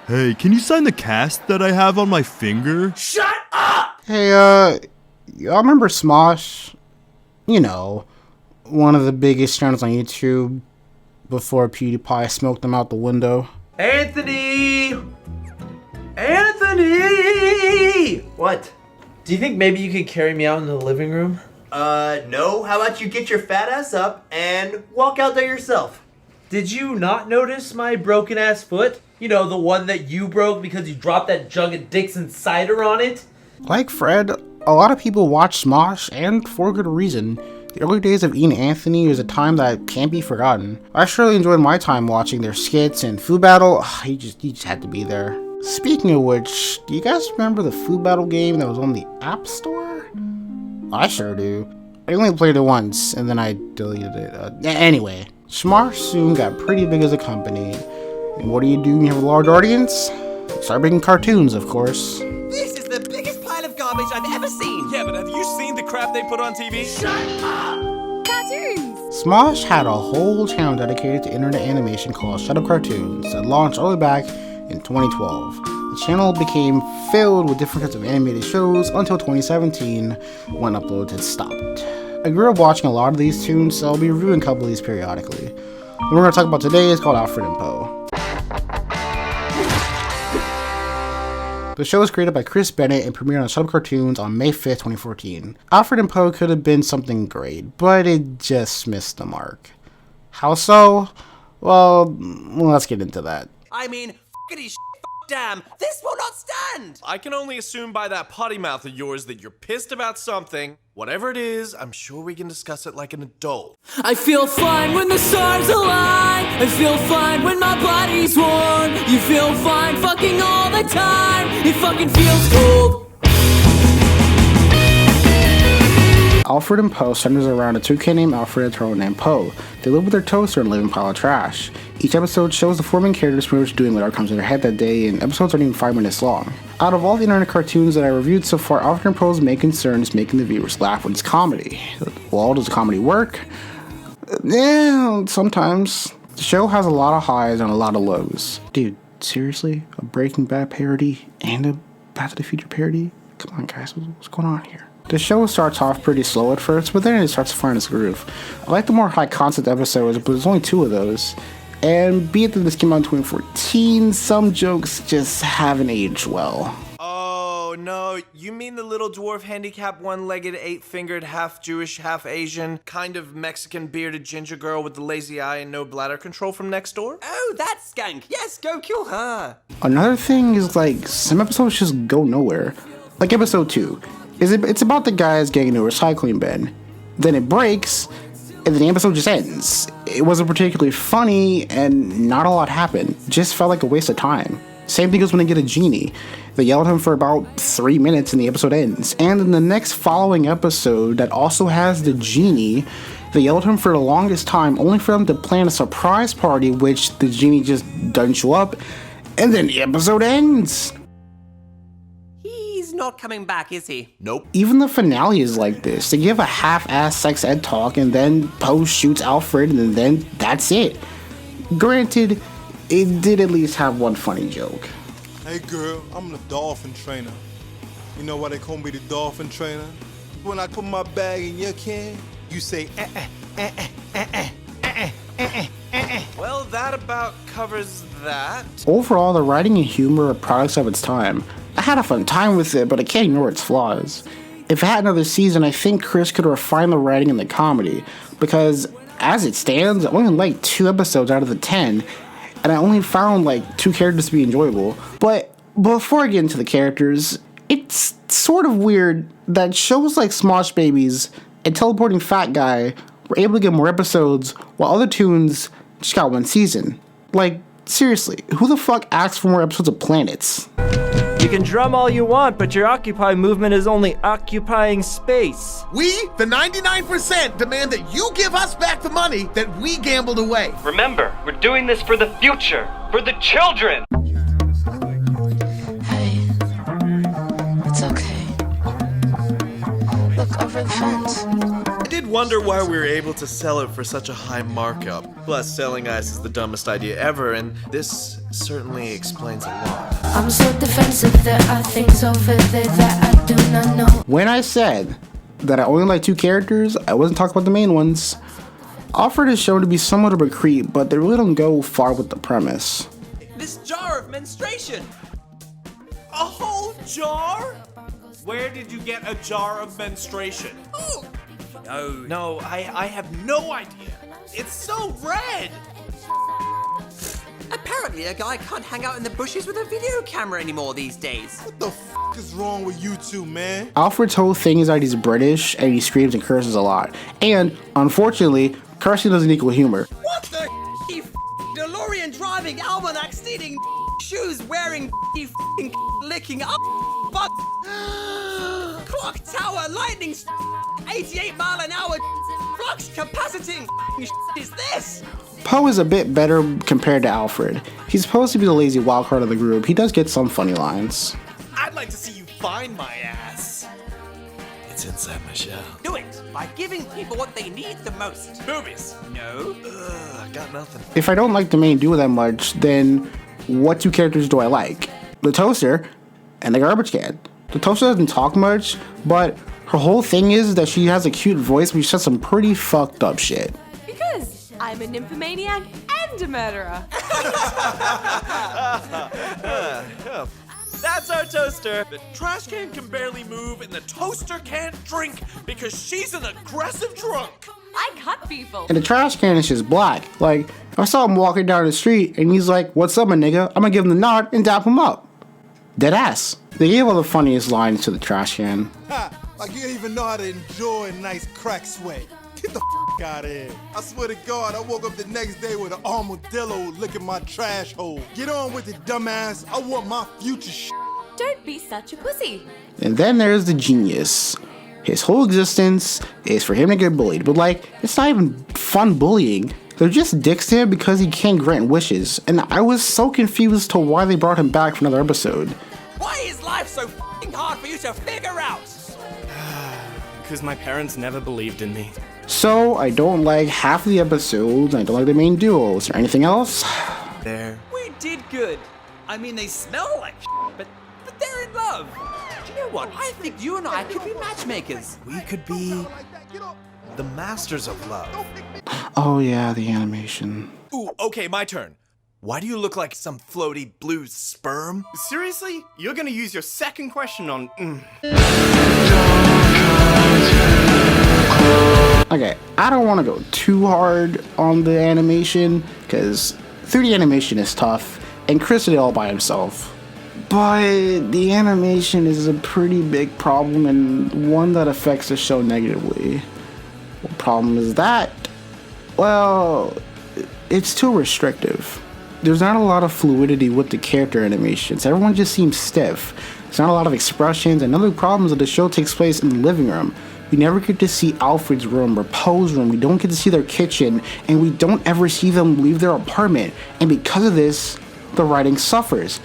Hey, can you sign the cast that I have on my finger? Shut up! Hey, y'all remember Smosh? You know, one of the biggest channels on YouTube before PewDiePie smoked them out the window. Anthony! Anthony! What? Do you think maybe you could carry me out into the living room? No. How about you get your fat ass up and walk out there yourself? Did you not notice my broken ass foot? You know, the one that you broke because you dropped that jug of Dixon cider on it? Like Fred, a lot of people watch Smosh, and for good reason. The early days of Ian Anthony is a time that can't be forgotten. I surely enjoyed my time watching their skits and Food Battle. He just had to be there. Speaking of which, do you guys remember the Food Battle game that was on the App Store? I sure do. I only played it once, and then I deleted it. Anyway, Smosh soon got pretty big as a company. And what do you do when you have a large audience? You start making cartoons, of course. This is the biggest pile of garbage I've ever seen! Yeah, but have you seen the crap they put on TV? Shut up! Cartoons! Smosh had a whole channel dedicated to internet animation called Shut Up Cartoons that launched all the way back in 2012. The channel became filled with different types of animated shows until 2017 when uploads had stopped. I grew up watching a lot of these tunes, so I'll be reviewing a couple of these periodically. The one we're going to talk about today is called Alfred and Poe. The show was created by Chris Bennett and premiered on Shut Up Cartoons on May 5th, 2014. Alfred and Poe could have been something great, but it just missed the mark. How so? Well, let's get into that. I mean, f***ity damn, this will not stand! I can only assume by that potty mouth of yours that you're pissed about something. Whatever it is, I'm sure we can discuss it like an adult. I feel fine when the stars align. I feel fine when my body's warm. You feel fine fucking all the time. It fucking feels cold. Alfred and Poe centers around a toucan named Alfred and a turtle named Poe. They live with their toaster and live in a pile of trash. Each episode shows the four main characters pretty much doing whatever comes to their head that day, and episodes aren't even 5 minutes long. Out of all the internet cartoons that I reviewed so far, Alfred and Poe's main concern is making the viewers laugh with its comedy. Well, does the comedy work? Yeah, sometimes. The show has a lot of highs and a lot of lows. Dude, seriously? A Breaking Bad parody and a Back to the Future parody? Come on guys, what's going on here? The show starts off pretty slow at first, but then it starts to find its groove. I like the more high concept episodes, but there's only 2 of those. And be it that this came out in 2014, some jokes just haven't aged well. Oh, no, you mean the little dwarf handicapped one-legged, 8-fingered, half Jewish, half Asian, kind of Mexican bearded ginger girl with the lazy eye and no bladder control from next door? Oh, that skank! Yes, go kill her! Another thing is, like, some episodes just go nowhere. Like episode 2. It's about the guys getting into a recycling bin. Then it breaks, and then the episode just ends. It wasn't particularly funny, and not a lot happened. Just felt like a waste of time. Same thing as when they get a genie. They yell at him for about 3 minutes and the episode ends. And in the next following episode that also has the genie, they yell at him for the longest time, only for them to plan a surprise party, which the genie just doesn't show up, and then the episode ends. He's not coming back, is he? Nope. Even the finale is like this. They give a half-ass sex ed talk, and then Poe shoots Alfred, and then that's it. Granted, it did at least have one funny joke. Hey girl, I'm the dolphin trainer. You know why they call me the dolphin trainer? When I put my bag in your can, you say Well, that about covers that. Overall, the writing and humor are products of its time. I had a fun time with it, but I can't ignore its flaws. If it had another season, I think Chris could refine the writing and the comedy, because as it stands, I only liked 2 episodes out of the 10, and I only found like 2 characters to be enjoyable. But before I get into the characters, it's sort of weird that shows like Smosh Babies and Teleporting Fat Guy were able to get more episodes while other tunes just got 1 season. Like, seriously, who the fuck asks for more episodes of Planets? You can drum all you want, but your Occupy movement is only occupying space. We, the 99%, demand that you give us back the money that we gambled away. Remember, we're doing this for the future, for the children! Hey, it's okay. Look over the fence. I did wonder why we were able to sell it for such a high markup. Plus, selling ice is the dumbest idea ever, and this certainly explains a lot. I'm so defensive, there are things over there that I do not know. When I said that I only like 2 characters, I wasn't talking about the main ones. Alfred is shown to be somewhat of a creep, but they really don't go far with the premise. This jar of menstruation. A whole jar? Where did you get a jar of menstruation? Oh, No, I have no idea. It's so red. apparently a guy can't hang out in the bushes with a video camera anymore these days. What the f is wrong with you two, man? Alfred's whole thing is that he's British and he screams and curses a lot. And, unfortunately, cursing doesn't equal humor. What the you DeLorean driving, almanac stealing, shoes wearing, licking up, fuck, clock tower, lightning, 88 mile an hour, flux capaciting is this? Poe is a bit better compared to Alfred. He's supposed to be the lazy wildcard of the group. He does get some funny lines. I'd like to see you find my ass. It's inside my shell. Do it by giving people what they need the most. Boobies. No. I got nothing. If I don't like the main duo that much, then what 2 characters do I like? The toaster and the garbage can. The toaster doesn't talk much, but her whole thing is that she has a cute voice, but she says some pretty fucked up shit. Because I'm a nymphomaniac and a murderer. That's our toaster. The trash can barely move and the toaster can't drink because she's an aggressive drunk. I cut people. And the trash can is just black. Like, I saw him walking down the street and he's like, "What's up, my nigga?" I'm gonna give him the nod and dap him up. Dead ass. They gave all the funniest lines to the trash can. Ha! Like you don't even know how to enjoy a nice crack sweat. Get the f out of here. I swear to God, I woke up the next day with an armadillo licking my trash hole. Get on with it, dumbass. I want my future sh**. Don't be such a pussy. And then there's the genius. His whole existence is for him to get bullied, but like, it's not even fun bullying. They're just dicks to him because he can't grant wishes, and I was so confused to why they brought him back for another episode. Why is life so f***ing hard for you to figure out? Because my parents never believed in me. So, I don't like half of the episodes, and I don't like the main duo. Is there anything else? There. We did good. I mean, they smell like but they're in love. Do you know what? I think you and I could be matchmakers. We could be the masters of love. Oh yeah, the animation. Ooh, okay, my turn. Why do you look like some floaty blue sperm? Seriously? You're gonna use your second question on Okay, I don't want to go too hard on the animation, because 3D animation is tough, and Chris did it all by himself. But the animation is a pretty big problem, and one that affects the show negatively. What problem is that? Well, it's too restrictive. There's not a lot of fluidity with the character animations. Everyone just seems stiff. There's not a lot of expressions, and another problem is that the show takes place in the living room. We never get to see Alfred's room or Poe's room. We don't get to see their kitchen, and we don't ever see them leave their apartment. And because of this, the writing suffers.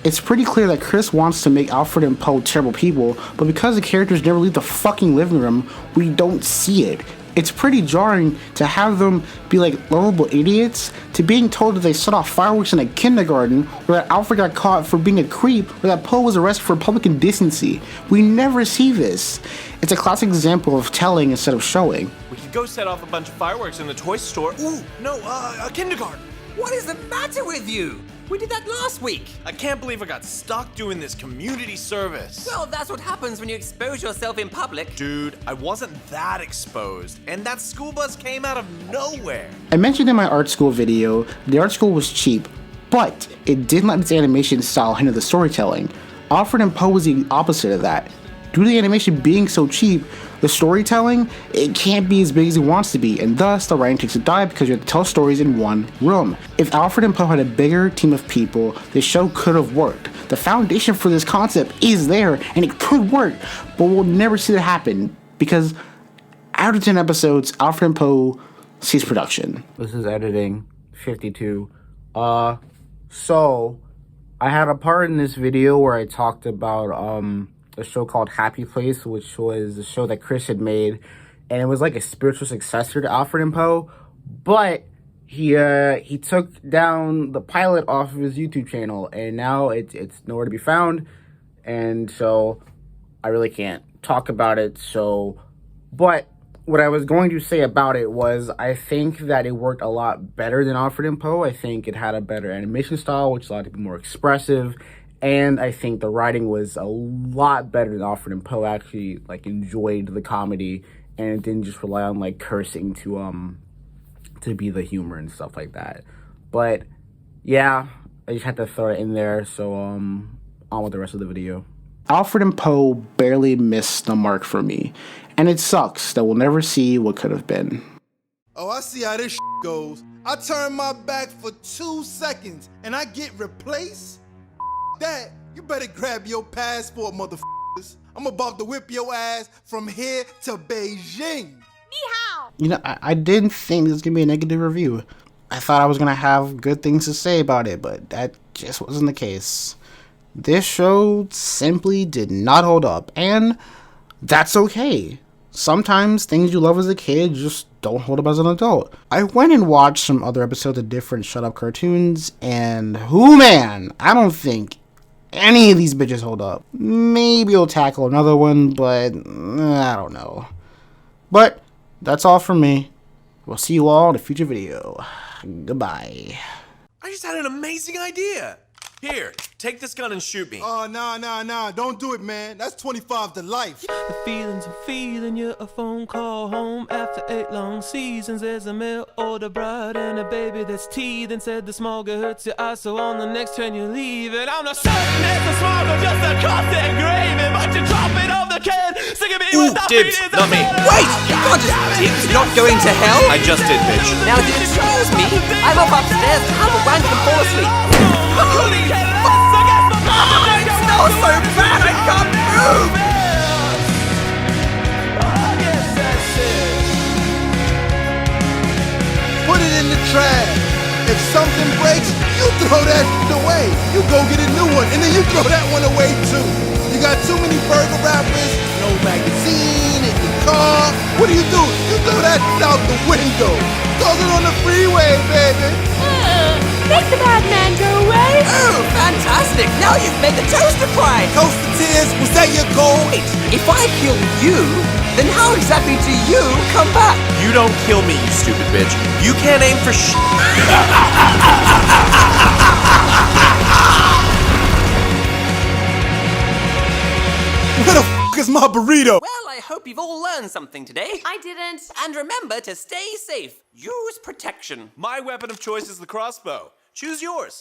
It's pretty clear that Chris wants to make Alfred and Poe terrible people, but because the characters never leave the fucking living room, we don't see it. It's pretty jarring to have them be like lovable idiots, to being told that they set off fireworks in a kindergarten, or that Alfred got caught for being a creep, or that Poe was arrested for public indecency. We never see this. It's a classic example of telling instead of showing. We could go set off a bunch of fireworks in the toy store. Ooh, no, a kindergarten. What is the matter with you? We did that last week. I can't believe I got stuck doing this community service. Well, that's what happens when you expose yourself in public. Dude, I wasn't that exposed, and that school bus came out of nowhere. I mentioned in my art school video, the art school was cheap, but it didn't let its animation style hinder the storytelling. Alfred and Poe was the opposite of that. Due to the animation being so cheap, the storytelling, it can't be as big as it wants to be, and thus the writing takes a dive because you have to tell stories in one room. If Alfred and Poe had a bigger team of people, the show could have worked. The foundation for this concept is there, and it could work, but we'll never see that happen because out of 10 episodes, Alfred and Poe cease production. This is editing 52. So I had a part in this video where I talked about a show called Happy Place, which was a show that Chris had made, and it was like a spiritual successor to Alfred and Poe, but he took down the pilot off of his YouTube channel, and now it's nowhere to be found, and so I really can't talk about it. So, but what I was going to say about it was I think that it worked a lot better than Alfred and Poe. I think it had a better animation style, which allowed it to be more expressive, and I think the writing was a lot better than Alfred and Poe. Actually, like, enjoyed the comedy, and it didn't just rely on like cursing to be the humor and stuff like that. But yeah, I just had to throw it in there. So on with the rest of the video. Alfred and Poe barely missed the mark for me, and it sucks that we'll never see what could have been. Oh, I see how this goes. I turn my back for 2 seconds and I get replaced? That, you better grab your passport, motherfuckers. I'm about to whip your ass from here to Beijing. You know, I didn't think this was gonna be a negative review. I thought I was gonna have good things to say about it, but that just wasn't the case. This show simply did not hold up, and that's okay. Sometimes things you love as a kid just don't hold up as an adult. I went and watched some other episodes of different Shut Up cartoons, and man, I don't think any of these bitches hold up. Maybe I'll tackle another one, but I don't know. But that's all from me. We'll see you all in a future video. Goodbye. I just had an amazing idea. Here, take this gun and shoot me. Oh, nah. Don't do it, man. That's 25 to life. The feelings I'm feeling, you're a phone call home after 8 long seasons. There's a mail order bride and a baby that's teething. Said the smogger hurts your eyes, so on the next train you leave it. I'm not certain it's the smogger, just a constant gravy. But you drop it off the can, singing me with the Dibs, not me. Wait! You can't just dibs not going to hell! I just did, bitch. Now, excuse me, I'm up upstairs to have a wank and fall asleep. Holy fuck! Oh, it smells so bad I can't move! Put it in the trash. If something breaks, you throw that shit away. You go get a new one, and then you throw that one away too. You got too many burger wrappers, no magazine in your car. What do? You throw that shit out the window. Throw it on the freeway, baby. Make the bad man go away. Oh, fantastic! Now you've made the toaster cry! Toaster tears, was that your goal? Wait, if I kill you, then how exactly do you come back? You don't kill me, you stupid bitch. You can't aim for shit. Where the f is my burrito? Well, I hope you've all learned something today. I didn't. And remember to stay safe. Use protection. My weapon of choice is the crossbow. Choose yours.